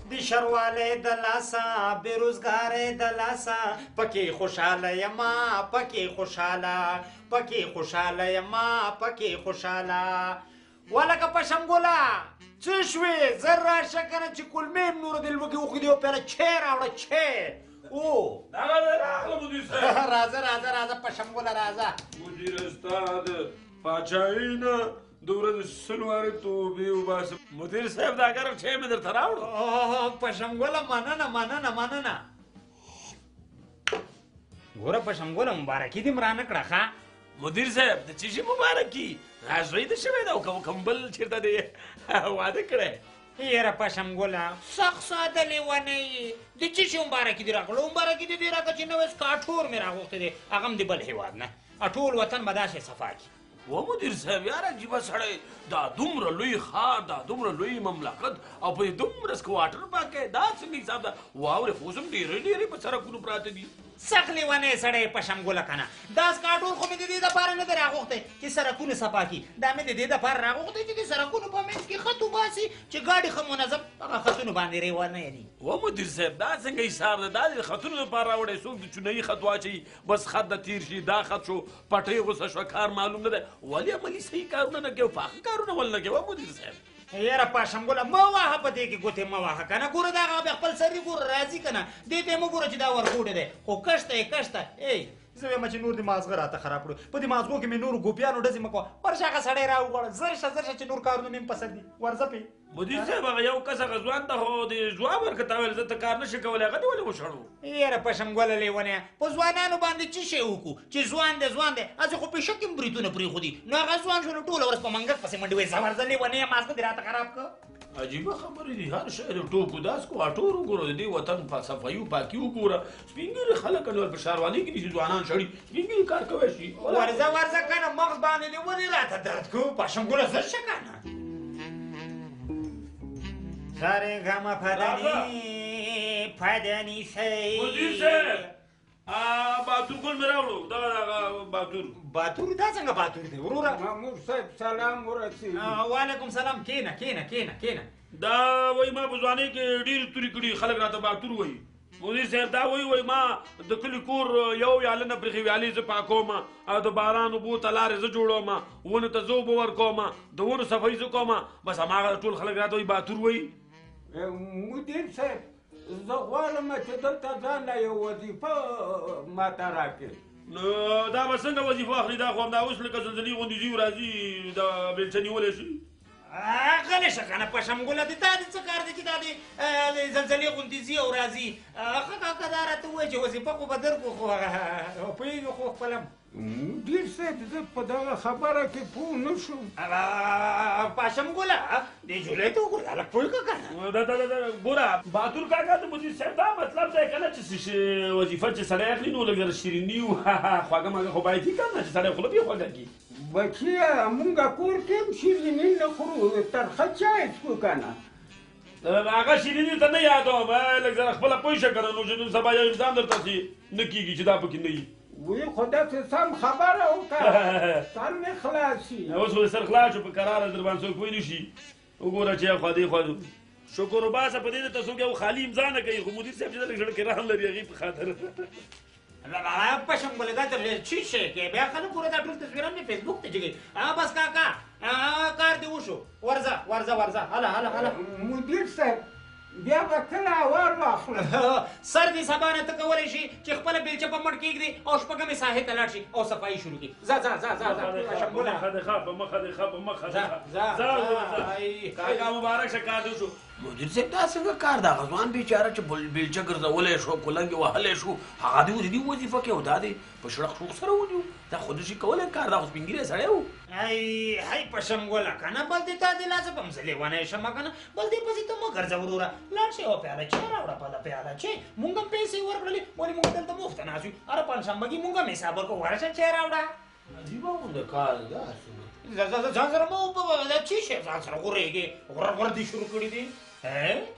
د شرواله د لاسا بیروزګاره د لاسا پکې خوشاله یما پکې خوشاله یما پکې خوشاله ولکه پشمګولا څه شوې زر راشه کنه چې کلمې نور د لوګي وخدي او پیره چه راوړه چه او راغله مدیر صاحب راځه پشمګولا راځه مدیر استاد پاچاینه دوره د سلوارې توبې وباسه مدیر صاحب دا ګرم چای مې درته راوړو پشمګولا مننه ګوره پشمګولا مبارکي دې مرانه کړه ښه مدیر صاحب د چی شي مبارکي راځوي د شوی دا کمبل چیرته دی واده کړی یاره پشمګولا سخت ساده لیونی د چی شي مبارکي دې راکړه مبارکي دې راکړه چې نوې کاټور مې راغوښتی دی هغه هم د بل هېواد نه ټول وطن به داسې صفا کړي و مدیر صاحب یار عجیبه سړی دا دومره لوی ښار دا دومره لوی مملکت او په دومره سکواټر پاکې دا څنګه حساب ده واورې خو اوس هم ډېرې په سړکونو پراته دي سخت لیونی سړی پشمګوله کنه دا سکاټور خو مې د دې دپاره نه دی راغوښتی چې سړکونه صفا کړي دا مې د دې دپاره راغوښتی چې د سړکونو په منځ کې خط وباسي چې ګاډي ښه منظم هغه خطونو باندې ریوانه یې و مدیر صاحب دا څنګه حساب ده دا د خطونو لپاره راوړی څوک د چونهي خط واچوي بس خط د تیر شي دا خط شو پټۍ غوسه شوه کار معلوم نه دی ولې عملي صحیح کارونه نه کوي پاخه کارونه ول نه کوي مدیر صاحب یاره پاشمګوله مه واهه په دې کې ګوتې مه واهه که نه ګوره دا هغه خپل سري ګوره راځي که نه دې ته یې مه ګوره چې دا ورکوډی دی خو کشته یې کشته ای زه وایم چې نور د مازغه راته خراب کړو په دې مازغو کې مې نورو ګوپیانو ډزې مه کوه ورشه هغه سړی راوغواړه زر شه چې نور کارونه مې هم پسند دي ورځه پې مدیر صاحب هغه یو کس هغه ځوان ته خو د ځواب ورکړه تا ویل زه ته کار نه شي کولی هغه دې ولې وشړو یاره پشمګوله لیونیه په ځوانانو باندې څه شی وکړو چې ځوان دی هسې خو پیشک هم بریتونه پرېښودي نو هغه ځوان شو نو ټوله ورځ په منګک پسې منډې وایي زه ورځه لیونیه مازغه دې راته خراب کړه عجیبه خبرې دي هر شی د ټوکو داس کوارټور وګوره د دې وطن صفایي پاکي وګوره سپین ږیري خلک نور په ښاروالۍ کې دي ځوانان شړي سپین ږیري کار کوی شي ورځه کنه مغز باندې دې ولې راته درد کوو پشمګوله زر شه کنه سارے غم پدنی سی مدیر صاحب باتور ګل مې راوړو دغه باتور دا څنګه باتور دی وروره مامور صاحب سلام ورسېږي وعلیکم سلام کېنه دا وایي ما په ځوانۍ کې ډېرې تورې کړي خلک راته باتور وایي مدیر صاحب دا وایي ما د کلي کور یو ویاله نه پرېښې ویالې زه پاکوم او د باران اوبو ته لارې زه جوړوم ونو ته زه اوبه ورکوم د ونو صفایي زه کوم بس هماغه ټول خلک راته وایي باتور وایي مدیر صاحب زه غواړم چې دلته ځان له یو وظیفه ماته راکړې نو دا به څنګه وظیفه اخلي دا خو همدا اوس لکه زلزلې غوندې ځي راځي د بېلچه نیولی شي غلی شه که نه پشمګوله د تا د څه کار دی چې دا د زلزلې غوندې ځي او راځي ښه کاکه دا راته ووایه چې وظیفه خو به درکړو خو پوهېږو خو خپله مدیر صاحب زه په دغه خبره کې پوه نه شوم پاشمګوله دې جولۍ ته وګوره هلک پوه که که نه ګوره بهادور کاکا د مدیر صاحب دا مطلب دی که نه چې وظیفه چې سړی اخلي نو لږ شیریني خواږه ماږه خو باید وي که نه چې سړی خوله بې خوږه کړي بچیه مونږ کور کې هم شیریني نه خورو ترخه چای څکو که نه هغه شیریني ته نه یادوم لږ ذره خپله پوه شه که نه نو چې نن سبا یو انسان درته چې نه کېږي چې دا پکې نه وي وی خو داسې سم خبره وکړه سر مې خلاص شي اوس خو د سر خلاص شو په کراره در باندې څوک پوه نه شي وګوره چې خوا دې خوا شکر وباسه په دې ته څوک یو خالي امضا نه کوي خو مدیر صاحب چې لږ زړه کې رحم لري هغې په خاطر پشمګوله دا ته چی شی کې بیا خلک ګوره دا ټول تصویران مې فیسبوک ته جګوي بس کاکا کار دې وشو ورځه هله مدیر صاحب بیا به کله وار واخلم سر دې سبا نه ته کولی شي چې خپله بیلچه په مټ کېږدي او شپږمې ساحې ته لاړ شي او صفایي شروع کړي ځه کاکا مبارک شه کار دې وشو مدیر صاحب دا څنګه کار دا غزوان بیچاره چې بیلچه ګرځولی شو کلنګ یې وهلی شو هغه دې اوس دې وظیفه کې او دا دې په شړق شوق سره ونیو دا خو نشي کولی کار دا خو سپین ږیری سړی و هی پشمګوله که نه بل دې تا دې لاسه به هم زه لیونی شم که نه بل دې پسې ته مه ګرځه وروره لاړ شي یوه پیاله چای راوړه په پیاله چای مونږ هم پیسې ورکړلې ولې مونږ دلته مفته ناست یو هره پنجشنبه کې مونږ هم حساب ورکړو ورشه چای راوړه عجیبه غونډه کار دا ځان سره مه چی شی ځان سره غورېږې غور دې شروع کړي دي